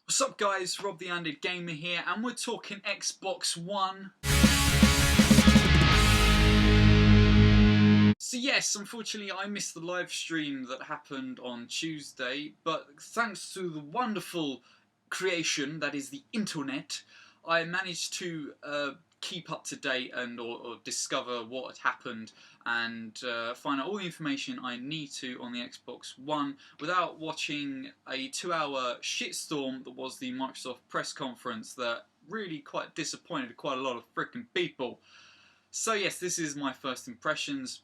What's up guys, Rob the Undead Gamer here, and we're talking Xbox One. So yes, unfortunately I missed the live stream that happened on Tuesday, but thanks to the wonderful creation that is the internet, I managed to keep up to date and or discover what had happened and find out all the information I need to on the Xbox One without watching a 2-hour shitstorm that was the Microsoft press conference that really quite disappointed quite a lot of freaking people. So yes, this is my first impressions.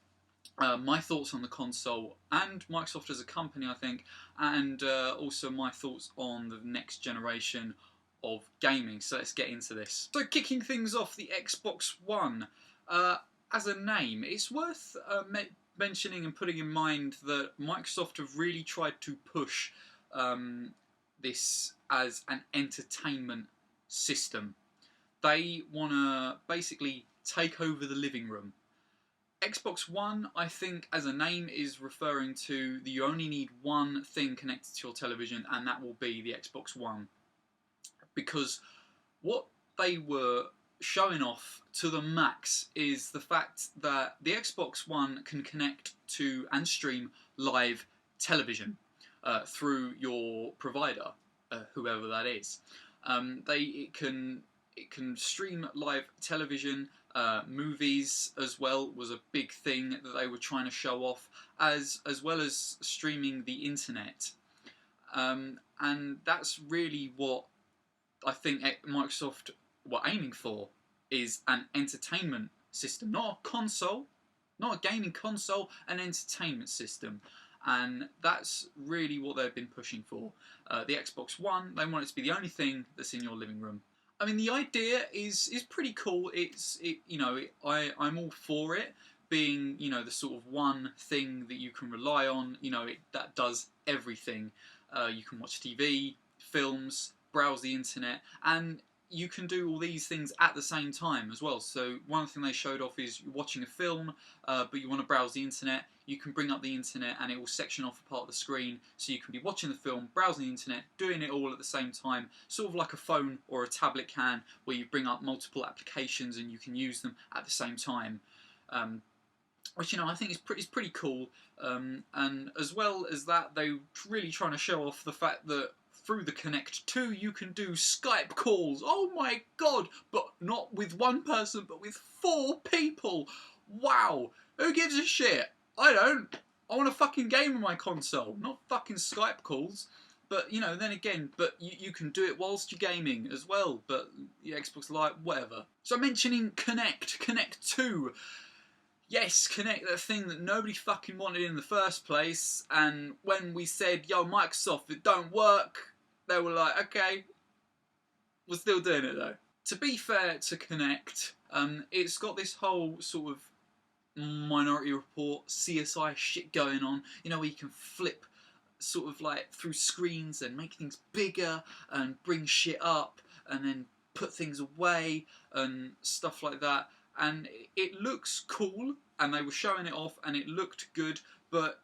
My thoughts on the console and Microsoft as a company, I think, and also my thoughts on the next generation of gaming. So let's get into this. So kicking things off, the Xbox One. As a name, it's worth mentioning and putting in mind that Microsoft have really tried to push this as an entertainment system. They want to basically take over the living room. Xbox One, I think, as a name, is referring to that you only need one thing connected to your television, and that will be the Xbox One. Because what they were showing off to the max is the fact that the Xbox One can connect to and stream live television through your provider, whoever that is. It can stream live television. Movies as well was a big thing that they were trying to show off, as well as streaming the internet. And that's really what I think Microsoft were aiming for, is an entertainment system, not a console, not a gaming console, an entertainment system. And that's really what they've been pushing for. The Xbox One, they want it to be the only thing that's in your living room. I mean, the idea is pretty cool. I'm all for it being, the sort of one thing that you can rely on. That does everything. You can watch TV, films, browse the internet, and you can do all these things at the same time as well. So one thing they showed off is you're watching a film, but you want to browse the internet. You can bring up the internet and it will section off a part of the screen, so you can be watching the film, browsing the internet, doing it all at the same time, sort of like a phone or a tablet can, where you bring up multiple applications and you can use them at the same time. Which I think is pretty cool. And as well as that, they're really trying to show off the fact that through the Connect 2 you can do Skype calls. Oh my god! But not with one person, but with 4 people. Wow! Who gives a shit? I don't. I want a fucking game on my console, not fucking Skype calls. But, then again, but you can do it whilst you're gaming as well. But the Xbox Live, whatever. So mentioning Connect 2. Yes, Connect, that thing that nobody fucking wanted in the first place. And when we said, yo, Microsoft, it don't work, they were like, okay, we're still doing it though. To be fair to Connect, it's got this whole sort of Minority Report, CSI shit going on, where you can flip sort of like through screens and make things bigger and bring shit up and then put things away and stuff like that. And it looks cool, and they were showing it off, and it looked good, but,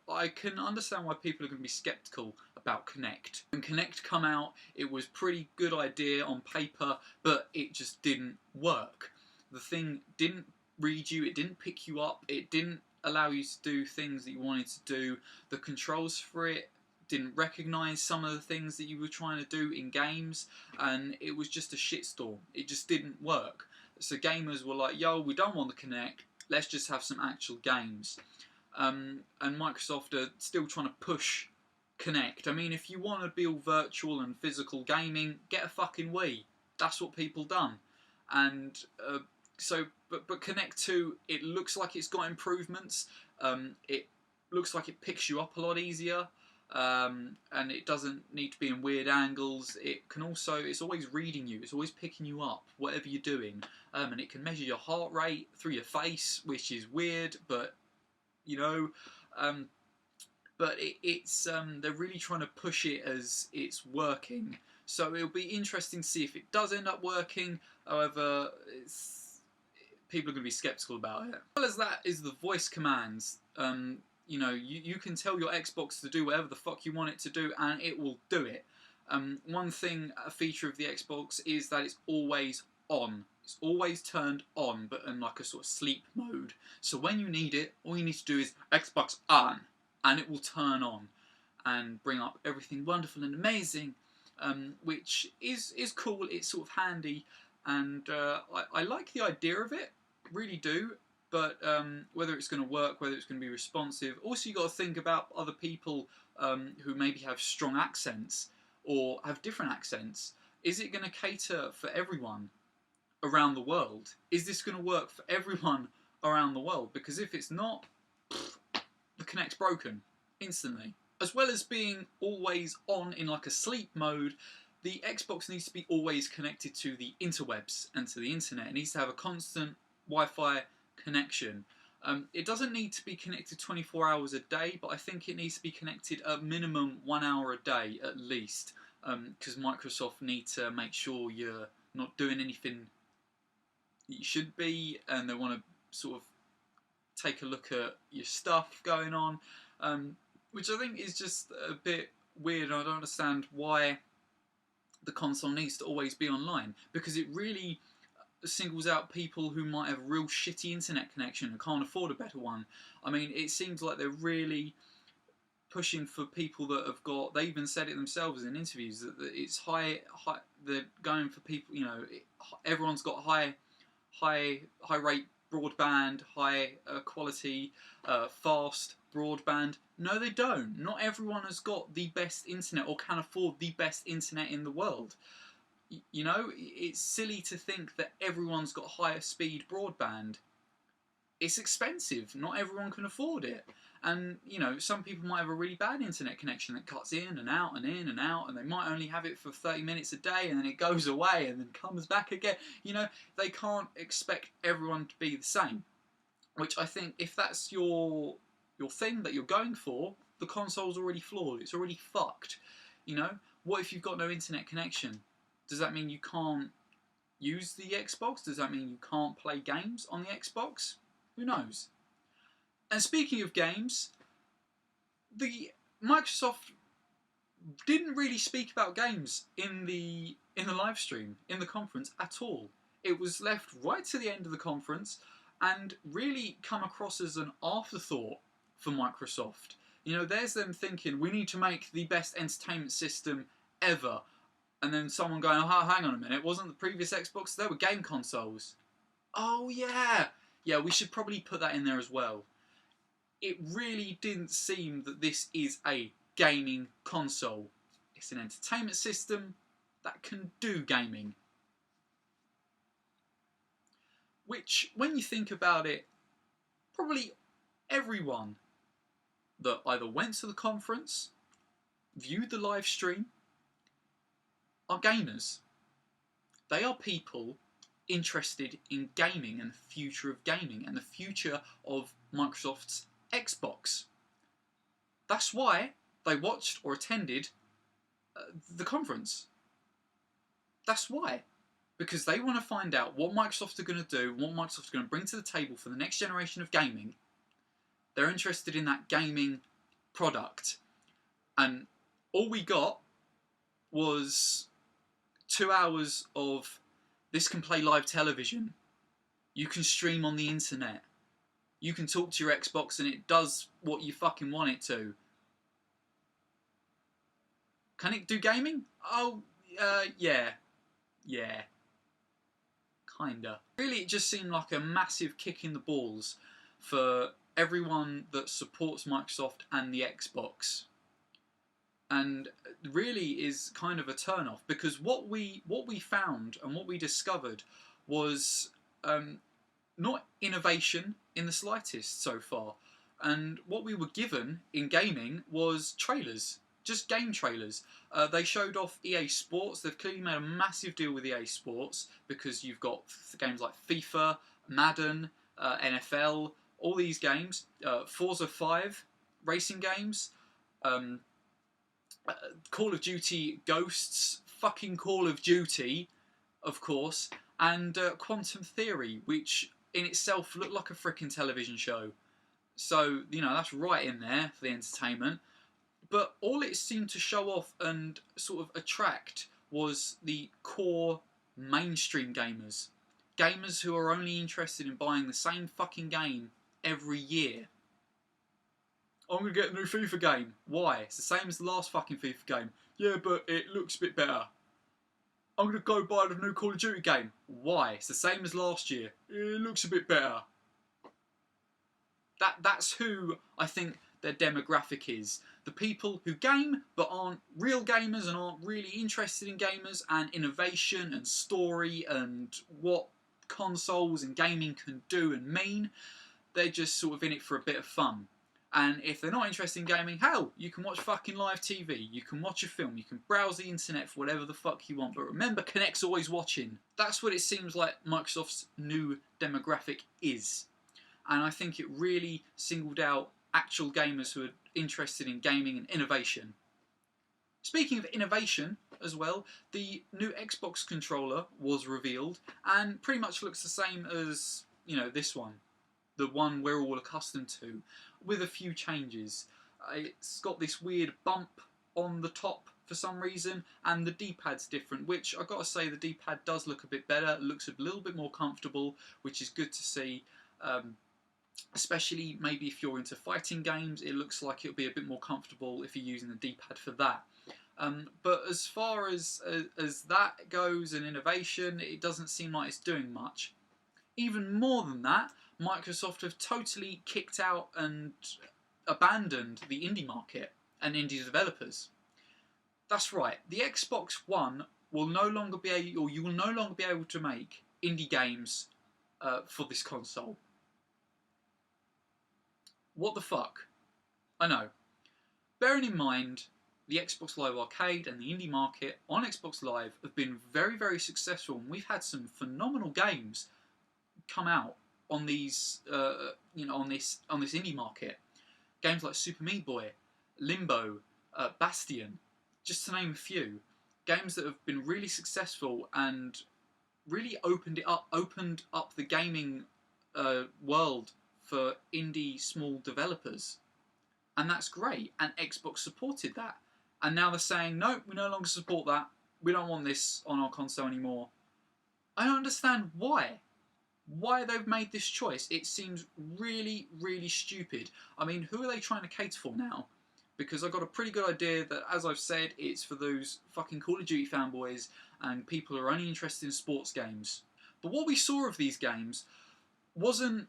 I can understand why people are going to be sceptical about Connect. When Connect come out, it was a pretty good idea on paper, but it just didn't work. The thing didn't read you, it didn't pick you up, it didn't allow you to do things that you wanted to do. The controls for it didn't recognise some of the things that you were trying to do in games, and it was just a shitstorm. It just didn't work. So gamers were like, yo, we don't want the Kinect, let's just have some actual games. And Microsoft are still trying to push Kinect. I mean, if you want to build virtual and physical gaming, get a fucking Wii. That's what people done. And but Kinect 2, it looks like it's got improvements. It looks like it picks you up a lot easier. And it doesn't need to be in weird angles. It can also, it's always reading you, it's always picking you up, whatever you're doing. And it can measure your heart rate through your face, which is weird, but, but they're really trying to push it as it's working. So it'll be interesting to see if it does end up working. However, people are going to be skeptical about it. As well as that is the voice commands. You can tell your Xbox to do whatever the fuck you want it to do, and it will do it. One thing, a feature of the Xbox is that it's always on. It's always turned on, but in like a sort of sleep mode. So when you need it, all you need to do is Xbox on, and it will turn on and bring up everything wonderful and amazing, which is cool. It's sort of handy, and I like the idea of it, really do. But whether it's going to work, whether it's going to be responsive, also you got to think about other people who maybe have strong accents or have different accents. Is it going to cater for everyone around the world? Is this going to work for everyone around the world? Because if it's not, the Kinect's broken instantly. As well as being always on in like a sleep mode, the Xbox needs to be always connected to the interwebs and to the internet. It needs to have a constant Wi-Fi connection. It doesn't need to be connected 24 hours a day, but I think it needs to be connected at minimum 1 hour a day at least, because Microsoft need to make sure you're not doing anything you should be, and they want to sort of take a look at your stuff going on, which I think is just a bit weird. I don't understand why the console needs to always be online, because it really singles out people who might have a real shitty internet connection and can't afford a better one. I mean, it seems like they're really pushing for people that have got, they even said it themselves in interviews, that it's high, they're going for people, you know, everyone's got high rate broadband, high quality, fast broadband. No, they don't. Not everyone has got the best internet or can afford the best internet in the world. You know, it's silly to think that everyone's got higher speed broadband. It's expensive. Not everyone can afford it. And, you know, some people might have a really bad internet connection that cuts in and out and in and out, and they might only have it for 30 minutes a day, and then it goes away and then comes back again. You know, they can't expect everyone to be the same. Which I think, if that's your thing that you're going for, the console's already flawed. It's already fucked. You know, what if you've got no internet connection? Does that mean you can't use the Xbox? Does that mean you can't play games on the Xbox? Who knows? And speaking of games, the Microsoft didn't really speak about games in the live stream, in the conference at all. It was left right to the end of the conference and really come across as an afterthought for Microsoft. You know, there's them thinking, we need to make the best entertainment system ever. And then someone going, oh, hang on a minute, wasn't the previous Xbox, there were game consoles? Oh, yeah. Yeah, we should probably put that in there as well. It really didn't seem that this is a gaming console. It's an entertainment system that can do gaming. Which, when you think about it, probably everyone that either went to the conference, viewed the live stream, are gamers. They are people interested in gaming and the future of gaming and the future of Microsoft's Xbox. That's why they watched or attended the conference. That's why. Because they want to find out what Microsoft are going to do, what Microsoft are going to bring to the table for the next generation of gaming. They're interested in that gaming product. And all we got was 2 hours of, this can play live television. You can stream on the internet. You can talk to your Xbox and it does what you fucking want it to. Can it do gaming? Oh, yeah. Yeah. Kinda. Really, it just seemed like a massive kick in the balls for everyone that supports Microsoft and the Xbox. And really is kind of a turn-off, because what we found and what we discovered was not innovation in the slightest so far. And what we were given in gaming was trailers, just game trailers. They showed off EA Sports. They've clearly made a massive deal with EA Sports, because you've got games like FIFA, Madden, NFL, all these games, Forza 5 racing games, Call of Duty Ghosts, fucking Call of Duty, of course, and Quantum Theory, which in itself looked like a freaking television show. So, you know, that's right in there for the entertainment. But all it seemed to show off and sort of attract was the core mainstream gamers. Gamers who are only interested in buying the same fucking game every year. I'm going to get a new FIFA game. Why? It's the same as the last fucking FIFA game. Yeah, but it looks a bit better. I'm going to go buy the new Call of Duty game. Why? It's the same as last year. It looks a bit better. That's who I think their demographic is. The people who game but aren't real gamers and aren't really interested in gamers and innovation and story and what consoles and gaming can do and mean. They're just sort of in it for a bit of fun. And if they're not interested in gaming, hell, you can watch fucking live TV, you can watch a film, you can browse the internet for whatever the fuck you want. But remember, Kinect's always watching. That's what it seems like Microsoft's new demographic is. And I think it really singled out actual gamers who are interested in gaming and innovation. Speaking of innovation as well, the new Xbox controller was revealed and pretty much looks the same as, you know, this one. The one we're all accustomed to, with a few changes. It's got this weird bump on the top for some reason, and the D-pad's different, which I've got to say the D-pad does look a bit better. It looks a little bit more comfortable, which is good to see. Especially maybe if you're into fighting games, it looks like it'll be a bit more comfortable if you're using the D-pad for that. But as far as that goes and innovation, it doesn't seem like it's doing much. Even more than that, Microsoft have totally kicked out and abandoned the indie market and indie developers. That's right, the Xbox One will no longer be able, or you will no longer be able to make indie games for this console. What the fuck? I know. Bearing in mind, the Xbox Live Arcade and the indie market on Xbox Live have been very, very successful, and we've had some phenomenal games come out on these, on this indie market. Games like Super Meat Boy, Limbo, Bastion, just to name a few. Games that have been really successful and really opened up the gaming world for indie small developers. And that's great, and Xbox supported that. And now they're saying, no, we no longer support that. We don't want this on our console anymore. I don't understand why. Why they've made this choice. It seems really, really stupid. I mean, who are they trying to cater for now? Because I've got a pretty good idea that, as I've said, it's for those fucking Call of Duty fanboys and people who are only interested in sports games. But what we saw of these games wasn't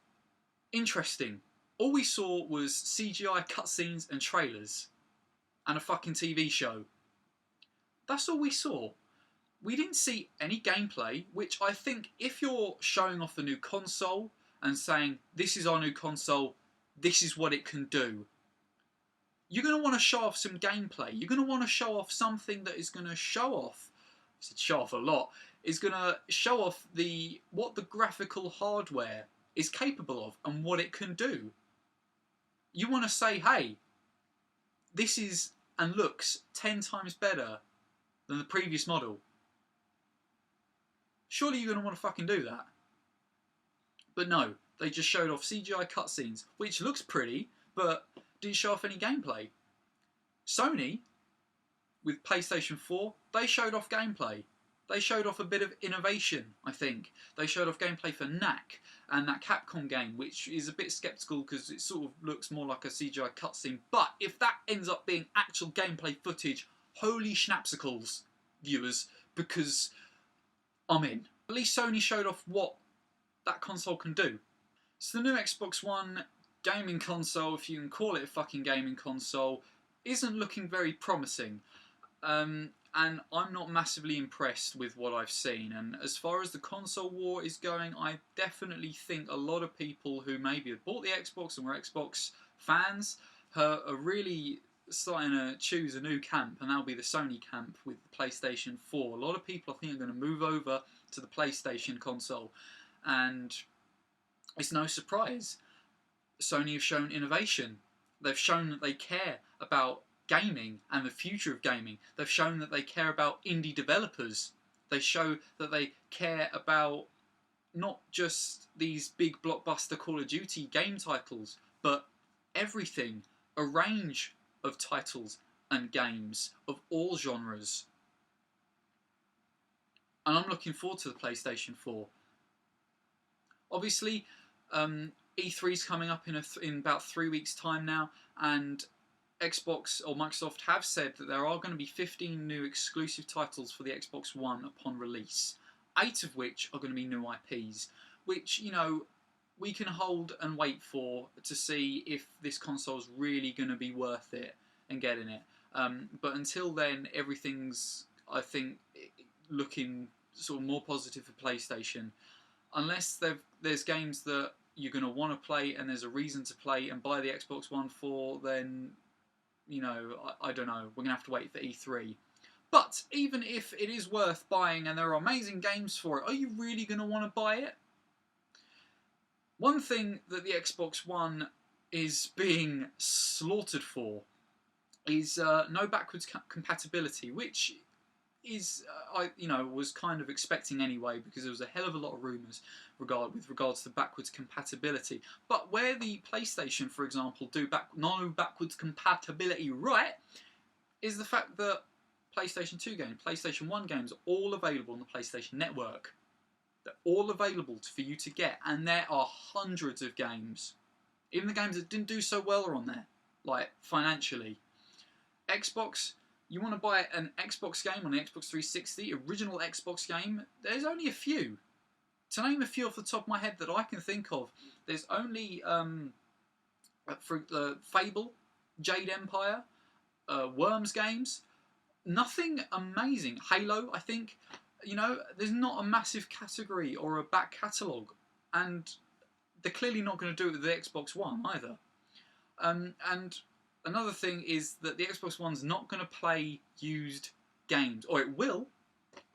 interesting. All we saw was CGI cutscenes and trailers. And a fucking TV show. That's all we saw. We didn't see any gameplay, which I think if you're showing off the new console and saying, this is our new console, this is what it can do, you're going to want to show off some gameplay. You're going to want to show off something that is going to show off, I said show off a lot, is going to show off what the graphical hardware is capable of and what it can do. You want to say, hey, this is and looks 10 times better than the previous model. Surely you're going to want to fucking do that. But no, they just showed off CGI cutscenes, which looks pretty, but didn't show off any gameplay. Sony, with PlayStation 4, they showed off gameplay. They showed off a bit of innovation, I think. They showed off gameplay for Knack and that Capcom game, which is a bit sceptical because it sort of looks more like a CGI cutscene. But if that ends up being actual gameplay footage, holy schnapsicles, viewers, because I'm in. At least Sony showed off what that console can do. So the new Xbox One gaming console, if you can call it a fucking gaming console, isn't looking very promising. And I'm not massively impressed with what I've seen. And as far as the console war is going, I definitely think a lot of people who maybe have bought the Xbox and were Xbox fans are really starting to choose a new camp, and that'll be the Sony camp with the PlayStation 4. A lot of people, I think, are going to move over to the PlayStation console. And it's no surprise. Sony have shown innovation. They've shown that they care about gaming and the future of gaming. They've shown that they care about indie developers. They show that they care about not just these big blockbuster Call of Duty game titles, but everything, a range of titles and games of all genres. And I'm looking forward to the PlayStation 4. Obviously, E3 is coming up in about 3 weeks' time now, and Xbox or Microsoft have said that there are going to be 15 new exclusive titles for the Xbox One upon release, 8 of which are going to be new IPs, which, you know, we can hold and wait for to see if this console is really going to be worth it and getting it. But until then, everything's, I think, looking sort of more positive for PlayStation. Unless there's games that you're going to want to play and there's a reason to play and buy the Xbox One for, then, you know, I don't know. We're going to have to wait for E3. But even if it is worth buying and there are amazing games for it, are you really going to want to buy it? One thing that the Xbox One is being slaughtered for is no backwards compatibility, which is I was kind of expecting anyway, because there was a hell of a lot of rumours with regards to backwards compatibility. But where the PlayStation, for example, do no backwards compatibility right, is the fact that PlayStation 2 games, PlayStation 1 games are all available on the PlayStation Network. They're all available for you to get, and there are hundreds of games. Even the games that didn't do so well are on there, like financially. Xbox, you want to buy an Xbox game on the Xbox 360, original Xbox game, there's only a few. To name a few off the top of my head that I can think of, there's only Fable, Jade Empire, Worms games, nothing amazing. Halo, I think. You know, there's not a massive category or a back catalogue, and they're clearly not going to do it with the Xbox One either. And another thing is that the Xbox One's not going to play used games, or it will,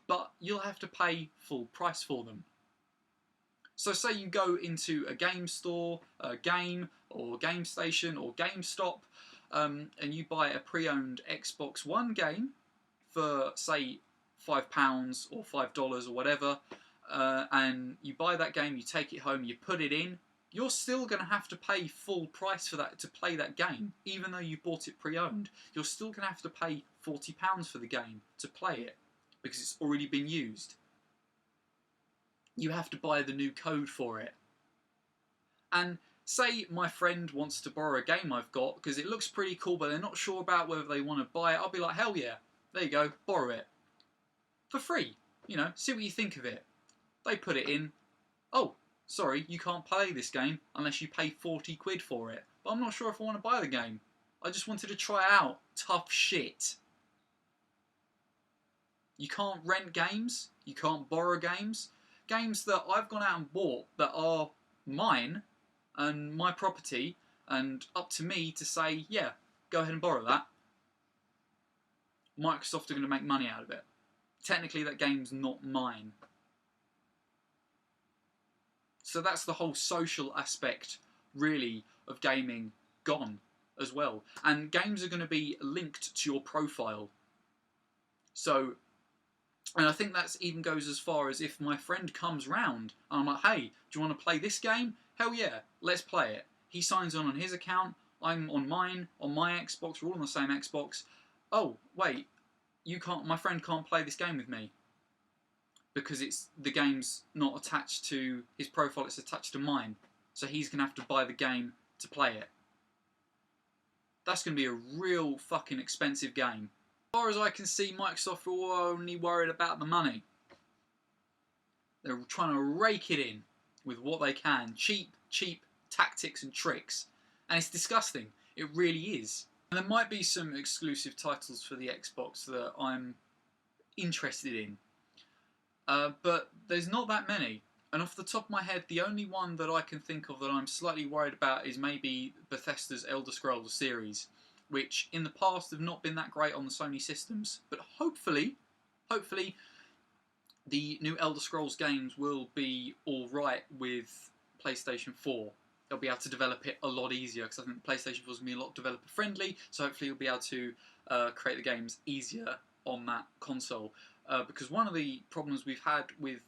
but you'll have to pay full price for them. So say you go into a game store, a game, or Game Station, or GameStop, and you buy a pre-owned Xbox One game for, say, £5 or $5 or whatever, and you buy that game, you take it home, you put it in, you're still going to have to pay full price for that to play that game, even though you bought it pre-owned. You're still going to have to pay £40 for the game to play it, because it's already been used. You have to buy the new code for it. And say my friend wants to borrow a game I've got, because it looks pretty cool, but they're not sure about whether they want to buy it, I'll be like, hell yeah, there you go, borrow it. For free, you know, see what you think of it. They put it in, oh, sorry, you can't play this game unless you pay 40 quid for it. But I'm not sure if I want to buy the game. I just wanted to try out. Tough shit. You can't rent games. You can't borrow games. Games that I've gone out and bought that are mine and my property, and up to me to say, yeah, go ahead and borrow that. Microsoft are going to make money out of it. Technically, that game's not mine. So that's the whole social aspect, really, of gaming gone as well. And games are going to be linked to your profile. So, and I think that even goes as far as if my friend comes round and I'm like, hey, do you want to play this game? Hell yeah, let's play it. He signs on his account, I'm on mine, on my Xbox, we're all on the same Xbox. Oh, wait, my friend can't play this game with me, because the game's not attached to his profile, it's attached to mine. So he's going to have to buy the game to play it. That's going to be a real fucking expensive game. As far as I can see, Microsoft are only worried about the money. They're trying to rake it in with what they can. Cheap tactics and tricks. And it's disgusting. It really is. And there might be some exclusive titles for the Xbox that I'm interested in. But there's not that many. And off the top of my head, the only one that I can think of that I'm slightly worried about is maybe Bethesda's Elder Scrolls series, which in the past have not been that great on the Sony systems. But hopefully, the new Elder Scrolls games will be alright with PlayStation 4. They'll be able to develop it a lot easier, because I think PlayStation 4 is going to be a lot developer friendly, so hopefully you'll be able to create the games easier on that console. Because one of the problems we've had with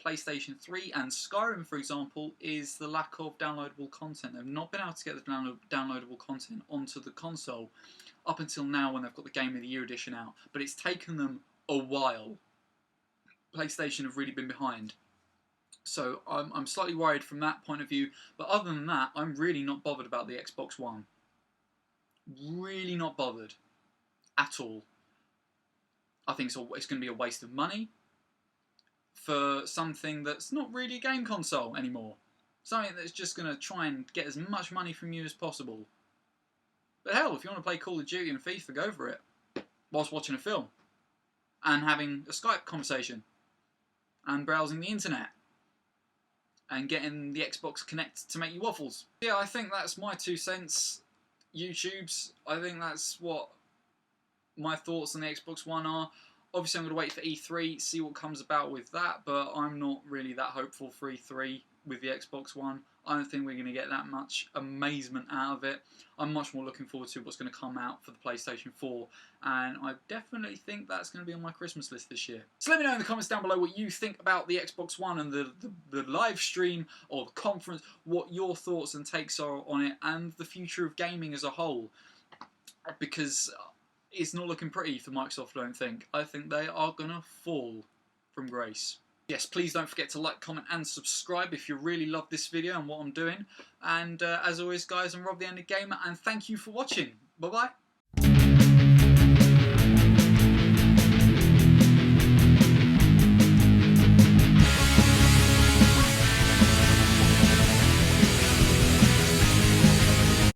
PlayStation 3 and Skyrim, for example, is the lack of downloadable content. They've not been able to get the downloadable content onto the console up until now when they've got the Game of the Year edition out. But it's taken them a while. PlayStation have really been behind. So I'm slightly worried from that point of view. But other than that, I'm really not bothered about the Xbox One. Really not bothered at all. I think it's going to be a waste of money for something that's not really a game console anymore. Something that's just going to try and get as much money from you as possible. But hell, if you want to play Call of Duty and FIFA, go for it. Whilst watching a film. And having a Skype conversation. And browsing the internet. And getting the Xbox Connect to make you waffles. Yeah, I think that's my 2 cents. YouTube's. I think that's what my thoughts on the Xbox One are. Obviously, I'm going to wait for E3, see what comes about with that, but I'm not really that hopeful for E3 with the Xbox One. I don't think we're going to get that much amazement out of it. I'm much more looking forward to what's going to come out for the PlayStation 4, and I definitely think that's going to be on my Christmas list this year. So let me know in the comments down below what you think about the Xbox One and the live stream or the conference, what your thoughts and takes are on it, and the future of gaming as a whole. Because it's not looking pretty for Microsoft, I don't think. I think they are going to fall from grace. Yes, please don't forget to like, comment and subscribe if you really love this video and what I'm doing. And as always guys, I'm Rob the Ended Gamer and thank you for watching. Bye bye.